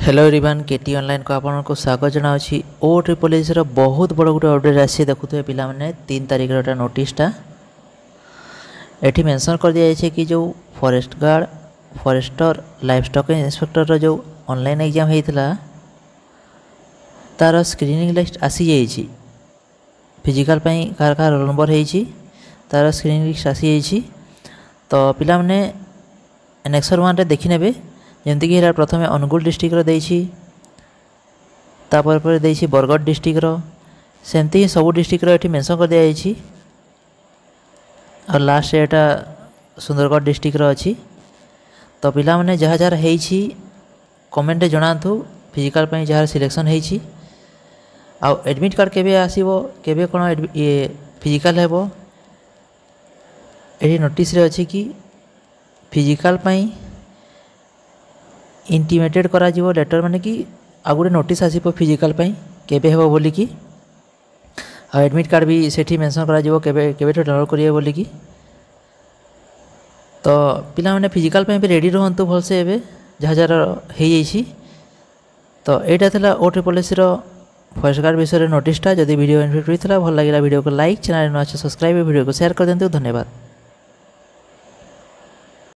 Hello everyone केटी online को आपको स्वागत जनावि ओ ट्रिपल एस बहुत बड़ गोटे अपडेट आसी देखुए पिला माने 3 तारिख नोटिसटा एटी मेंशन कर दिया जाए कि जो forest guard forester livestock inspector जो ऑनलाइन एग्जाम होता तार स्क्रीनिंग लिस्ट आसी जाइए फिजिकल कार कार रोल नंबर होती तार स्क्रीनिंग लिस्ट आसी जाइए तो पिला माने नेक्स्ट 1 रे देखि नेबे जमती कि प्रथम अनुगुल डिस्ट्रिक्टर देपर बरगढ़ डिस्ट्रिक्टर सेमती ही सब डिस्ट्रिक्टर ये मेंशन कर दिखाई और लास्ट एटा सुंदरगढ़ डिस्ट्रिक्टर अच्छी तो पिला माने जहाँ जहाँ होती कमेंट जनातु फिजिकल जहाँ सिलेक्शन होती आउ एडमिट कार्ड केबे आसीबो केबे कोन ये फिजिकल हेबो एठी नोटिस रे अछि कि फिजिकल इंटीमेटेड करा जीवो लेटर माने कि आ गोटे नोटिस आसीबो फिजिकल केबे हेबो बोली कि आ एडमिट कार्ड भी सेठी मेंशन करा जीवो केबे केबे डाउनलोड करिए बोली कि तो पिला माने फिजिकल भी रेडी रहंतु भलसे एबे जहाँ जहाँ हो जाइछि तो एटा थला ओ ट्रिपल एस रो फॉरेस्ट गार्ड विषय नोटिसटा जदि वीडियो इन्फॉर्मेटिव थला भल लागिला वीडियो को लाइक चैनल न सब्सक्राइब वीडियो को शेयर कर देंतु धन्यवाद।